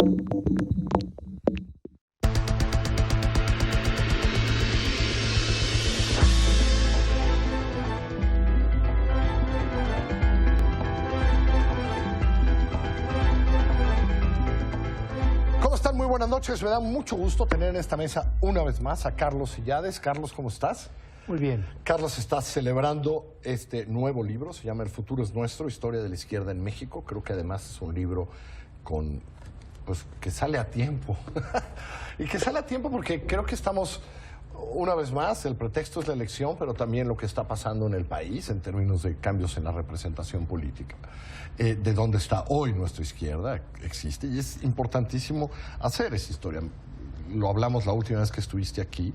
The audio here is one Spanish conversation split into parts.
¿Cómo están? Muy buenas noches. Me da mucho gusto tener en esta mesa una vez más a Carlos Illades. Carlos, ¿cómo estás? Muy bien. Carlos está celebrando este nuevo libro, se llama El futuro es nuestro, historia de la izquierda en México. Creo que además es un libro pues, que sale a tiempo. Y que sale a tiempo porque creo que estamos, una vez más, el pretexto es la elección, pero también lo que está pasando en el país en términos de cambios en la representación política. De dónde está hoy nuestra izquierda existe y es importantísimo hacer esa historia. Lo hablamos la última vez que estuviste aquí.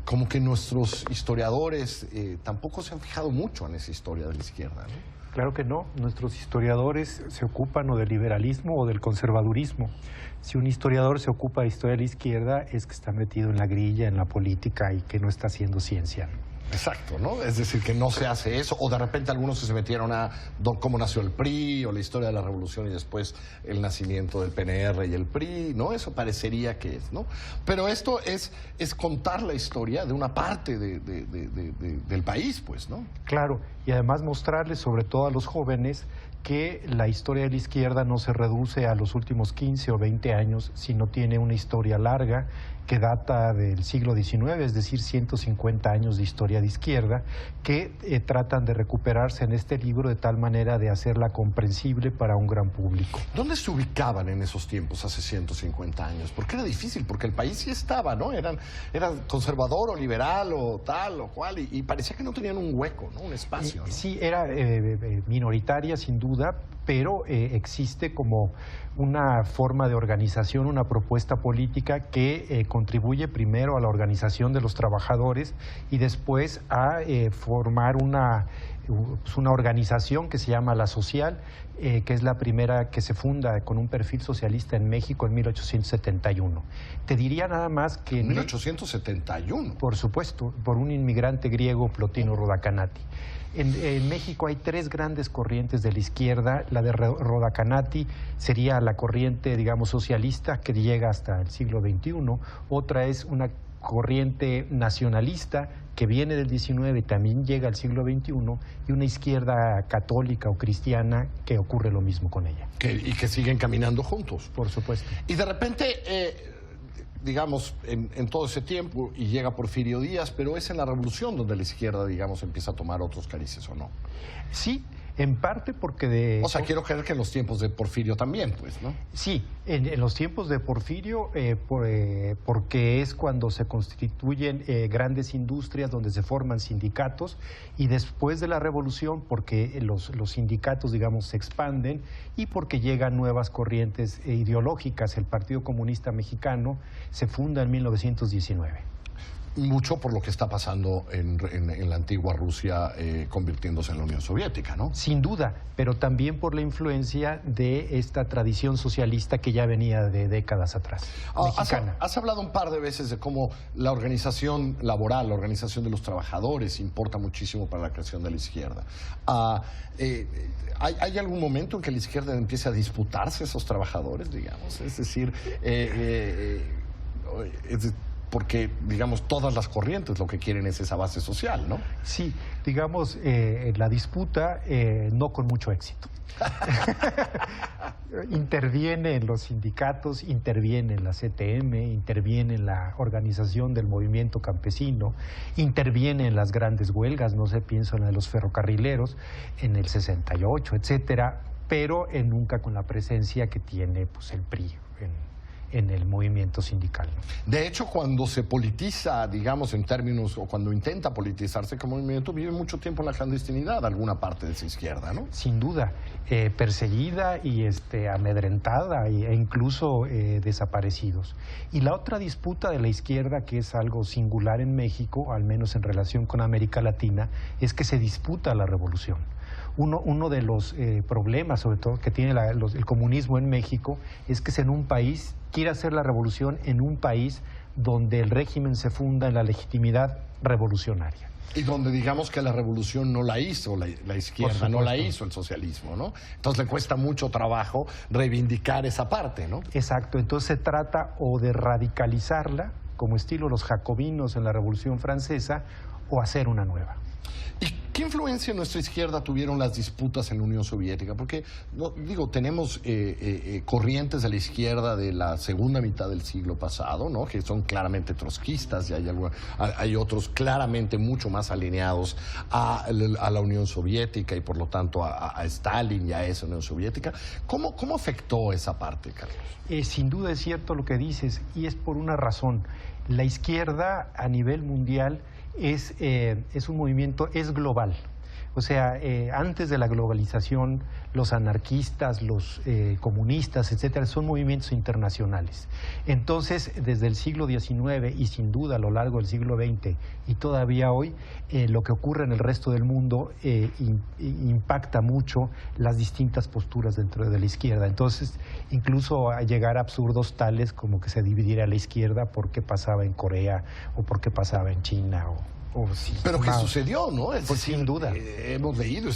Como que nuestros historiadores tampoco se han fijado mucho en esa historia de la izquierda, ¿no? Claro que no. Nuestros historiadores se ocupan o del liberalismo o del conservadurismo. Si un historiador se ocupa de historia de la izquierda es que está metido en la grilla, en la política y que no está haciendo ciencia. Exacto, ¿no? Es decir, que no se hace eso, o de repente algunos se metieron a cómo nació el PRI, o la historia de la revolución y después el nacimiento del PNR y el PRI, ¿no? Eso parecería que es, ¿no? Pero esto es contar la historia de una parte del país, pues, ¿no? Claro, y además mostrarles, sobre todo a los jóvenes, que la historia de la izquierda no se reduce a los últimos 15 o 20 años, sino tiene una historia larga que data del siglo XIX, es decir, 150 años de historia de izquierda, que tratan de recuperarse en este libro de tal manera de hacerla comprensible para un gran público. ¿Dónde se ubicaban en esos tiempos, hace 150 años? Porque era difícil, porque el país sí estaba, ¿no? Era conservador o liberal o tal o cual, y parecía que no tenían un hueco, ¿no? Un espacio, ¿no? Sí, era minoritaria sin duda, pero existe como una forma de organización, una propuesta política que contribuye primero a la organización de los trabajadores y después a formar una organización que se llama La Social, que es la primera que se funda con un perfil socialista en México en 1871. Te diría nada más que... 1871. Por supuesto, por un inmigrante griego, Plotino Rodacanati. En México hay tres grandes corrientes de la izquierda. La de Rodacanati sería la corriente, digamos, socialista que llega hasta el siglo XXI. Otra es una corriente nacionalista que viene del XIX y también llega al siglo XXI, y una izquierda católica o cristiana que ocurre lo mismo con ella. Y que siguen caminando juntos. Por supuesto. Y de repente... digamos, en todo ese tiempo, y llega Porfirio Díaz, pero es en la revolución donde la izquierda, digamos, empieza a tomar otros carices, ¿o no? Sí, en parte porque O sea, quiero creer que en los tiempos de Porfirio también, pues, ¿no? Sí, en los tiempos de Porfirio, porque es cuando se constituyen grandes industrias donde se forman sindicatos, y después de la revolución porque los sindicatos, digamos, se expanden y porque llegan nuevas corrientes ideológicas. El Partido Comunista Mexicano se funda en 1919. Mucho por lo que está pasando en la antigua Rusia, convirtiéndose en la Unión Soviética, ¿no? Sin duda, pero también por la influencia de esta tradición socialista que ya venía de décadas atrás, mexicana. Has hablado un par de veces de cómo la organización laboral, la organización de los trabajadores importa muchísimo para la creación de la izquierda. ¿Hay algún momento en que la izquierda empiece a disputarse esos trabajadores, digamos? Es decir, porque, digamos, todas las corrientes lo que quieren es esa base social, ¿no? Sí, digamos, la disputa no con mucho éxito. Interviene en los sindicatos, interviene en la CTM, interviene en la organización del movimiento campesino, interviene en las grandes huelgas, no sé, pienso en la de los ferrocarrileros, en el 68, etcétera, pero nunca con la presencia que tiene, pues, el PRI en el movimiento sindical, ¿no? De hecho, cuando se politiza, digamos, en términos, o cuando intenta politizarse como movimiento, vive mucho tiempo en la clandestinidad, alguna parte de esa izquierda, ¿no? Sin duda, perseguida y amedrentada e incluso desaparecidos. Y la otra disputa de la izquierda, que es algo singular en México, al menos en relación con América Latina, es que se disputa la revolución. Uno de los problemas, sobre todo, que tiene el comunismo en México, es que en un país quiere hacer la revolución en un país donde el régimen se funda en la legitimidad revolucionaria. Y donde digamos que la revolución no la hizo la izquierda, no la hizo el socialismo, ¿no? Entonces le cuesta mucho trabajo reivindicar esa parte, ¿no? Exacto, entonces se trata o de radicalizarla, como estilo los jacobinos en la Revolución Francesa, o hacer una nueva. ¿Y qué influencia en nuestra izquierda tuvieron las disputas en la Unión Soviética? Porque, digo, tenemos corrientes de la izquierda de la segunda mitad del siglo pasado, ¿no? Que son claramente trotskistas, y hay otros claramente mucho más alineados a la Unión Soviética y por lo tanto a Stalin y a esa Unión Soviética. ¿Cómo afectó esa parte, Carlos? Sin duda es cierto lo que dices, y es por una razón. La izquierda a nivel mundial es un movimiento, es global. O sea, antes de la globalización, los anarquistas, los comunistas, etcétera, son movimientos internacionales. Entonces, desde el siglo XIX y sin duda a lo largo del siglo XX y todavía hoy, lo que ocurre en el resto del mundo impacta mucho las distintas posturas dentro de la izquierda. Entonces, incluso a llegar a absurdos tales como que se dividiera la izquierda por qué pasaba en Corea o por qué pasaba en China sí, pero que sucedió, ¿no? Pues sin duda. Hemos leído,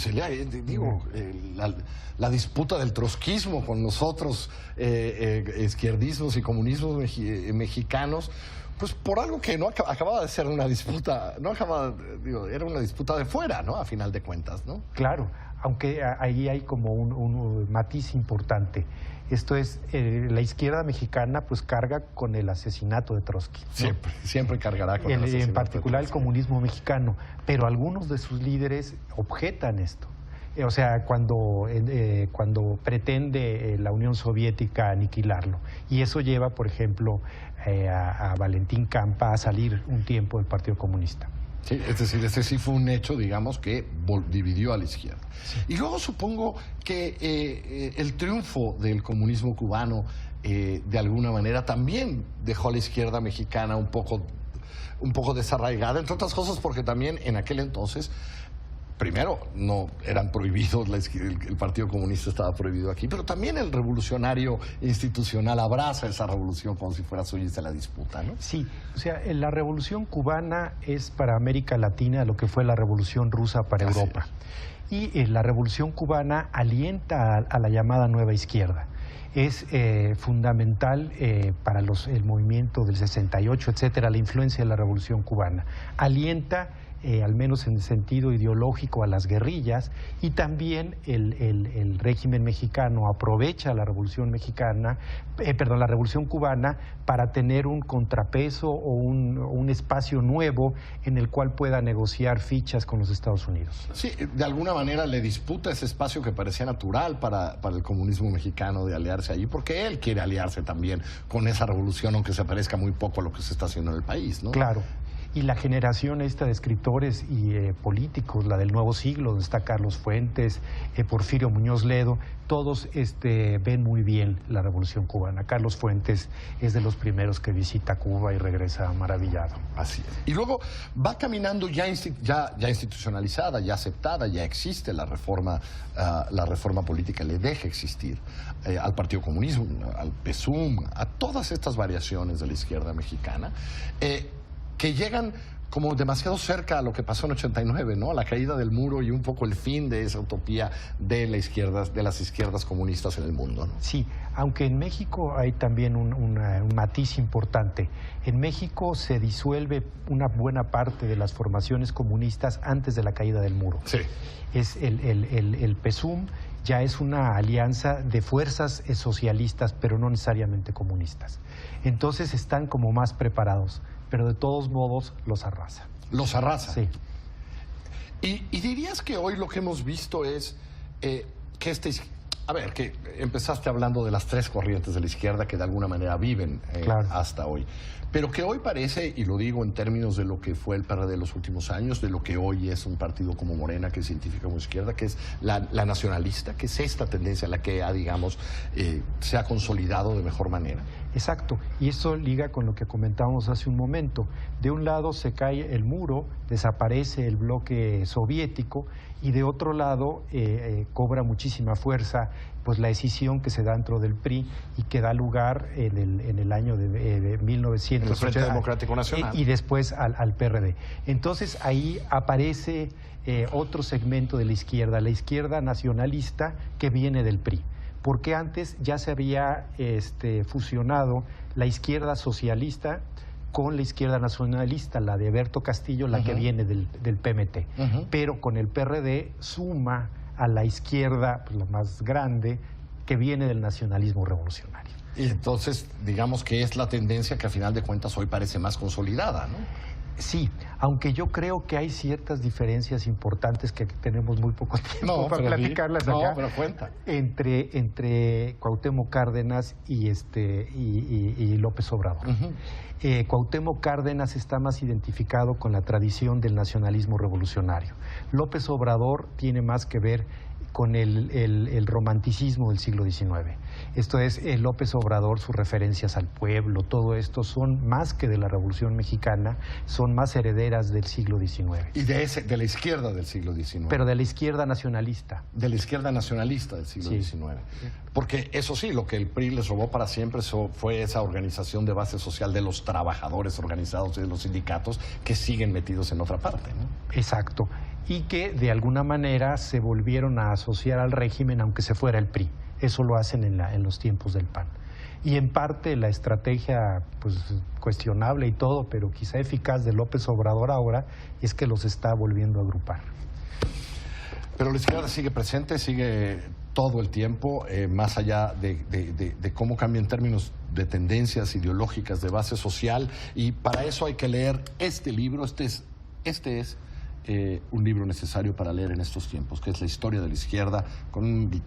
la disputa del trotskismo con los otros izquierdismos y comunismos mexicanos, pues por algo que no acababa de ser una disputa, era una disputa de fuera, ¿no? A final de cuentas, ¿no? Claro, aunque ahí hay como un matiz importante. Esto es, la izquierda mexicana pues carga con el asesinato de Trotsky, ¿no? Siempre cargará con el asesinato. En particular el comunismo mexicano, pero algunos de sus líderes objetan esto. O sea, cuando pretende la Unión Soviética aniquilarlo. Y eso lleva, por ejemplo, a Valentín Campa a salir un tiempo del Partido Comunista. Sí, es decir, ese sí fue un hecho, digamos, que dividió a la izquierda. Sí. Y luego supongo que el triunfo del comunismo cubano, de alguna manera, también dejó a la izquierda mexicana un poco desarraigada, entre otras cosas porque también en aquel entonces, primero, no eran prohibidos, el Partido Comunista estaba prohibido aquí, pero también el revolucionario institucional abraza esa revolución como si fuera suya y se la disputa, ¿no? Sí, o sea, la revolución cubana es para América Latina lo que fue la revolución rusa para Europa. Y la revolución cubana alienta a la llamada nueva izquierda. Es fundamental para el movimiento del 68, etcétera, la influencia de la revolución cubana. Alienta al menos en el sentido ideológico, a las guerrillas, y también el régimen mexicano aprovecha la revolución la revolución cubana para tener un contrapeso o un espacio nuevo en el cual pueda negociar fichas con los Estados Unidos. Sí, de alguna manera le disputa ese espacio que parecía natural para el comunismo mexicano de aliarse allí, porque él quiere aliarse también con esa revolución, aunque se parezca muy poco a lo que se está haciendo en el país, ¿no? Claro. Y la generación esta de escritores y políticos, la del nuevo siglo, donde está Carlos Fuentes, Porfirio Muñoz Ledo, todos ven muy bien la Revolución Cubana. Carlos Fuentes es de los primeros que visita Cuba y regresa maravillado. Así es. Y luego va caminando ya institucionalizada, ya aceptada, ya existe la reforma política, le deja existir al Partido Comunista, al PSUM, a todas estas variaciones de la izquierda mexicana, que llegan como demasiado cerca a lo que pasó en 89, ¿no? A la caída del muro y un poco el fin de esa utopía de las izquierdas comunistas en el mundo, ¿no? Sí, aunque en México hay también un matiz importante. En México se disuelve una buena parte de las formaciones comunistas antes de la caída del muro. Sí. Es el PSUM ya es una alianza de fuerzas socialistas, pero no necesariamente comunistas. Entonces están como más preparados, pero de todos modos los arrasa. ¿Los arrasa? Sí. ¿Y dirías que hoy lo que hemos visto es que que empezaste hablando de las tres corrientes de la izquierda que de alguna manera viven claro, hasta hoy, pero que hoy parece, y lo digo en términos de lo que fue el PRD de los últimos años, de lo que hoy es un partido como Morena que se identifica como izquierda, que es la nacionalista, que es esta tendencia a la que se ha consolidado de mejor manera? Exacto, y eso liga con lo que comentábamos hace un momento. De un lado se cae el muro, desaparece el bloque soviético Y de otro lado, cobra muchísima fuerza pues la escisión que se da dentro del PRI y que da lugar en el año de 1980. El Frente Democrático Nacional. Y después al PRD. Entonces ahí aparece otro segmento de la izquierda nacionalista que viene del PRI. Porque antes ya se había fusionado la izquierda socialista con la izquierda nacionalista, la de Berto Castillo, la que viene del PMT. Pero con el PRD suma a la izquierda, pues, la más grande, que viene del nacionalismo revolucionario. Y entonces, digamos que es la tendencia que a final de cuentas hoy parece más consolidada, ¿no? Sí, aunque yo creo que hay ciertas diferencias importantes que tenemos muy poco tiempo para platicarlas acá. No, pero cuenta. Entre Cuauhtémoc Cárdenas y López Obrador. Cuauhtémoc Cárdenas está más identificado con la tradición del nacionalismo revolucionario. López Obrador tiene más que ver con el romanticismo del siglo XIX. Esto es, López Obrador, sus referencias al pueblo, todo esto son más que de la Revolución Mexicana, son más herederas del siglo XIX. Y de la izquierda del siglo XIX. Pero de la izquierda nacionalista. De la izquierda nacionalista del siglo XIX. Porque eso sí, lo que el PRI les robó para siempre fue esa organización de base social de los trabajadores organizados y de los sindicatos que siguen metidos en otra parte, ¿no? Exacto. Y que de alguna manera se volvieron a asociar al régimen aunque se fuera el PRI. Eso lo hacen en los tiempos del PAN. Y en parte la estrategia, pues cuestionable y todo, pero quizá eficaz de López Obrador ahora, es que los está volviendo a agrupar. Pero la izquierda sigue presente, sigue todo el tiempo, más allá de cómo cambia en términos de tendencias ideológicas de base social, y para eso hay que leer este libro. Este es un libro necesario para leer en estos tiempos, que es La historia de la izquierda.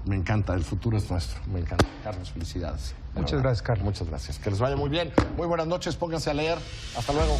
Me encanta, el futuro es nuestro. Me encanta. Carlos, felicidades. Muchas gracias, Carlos. Muchas gracias. Que les vaya muy bien. Muy buenas noches, pónganse a leer. Hasta luego.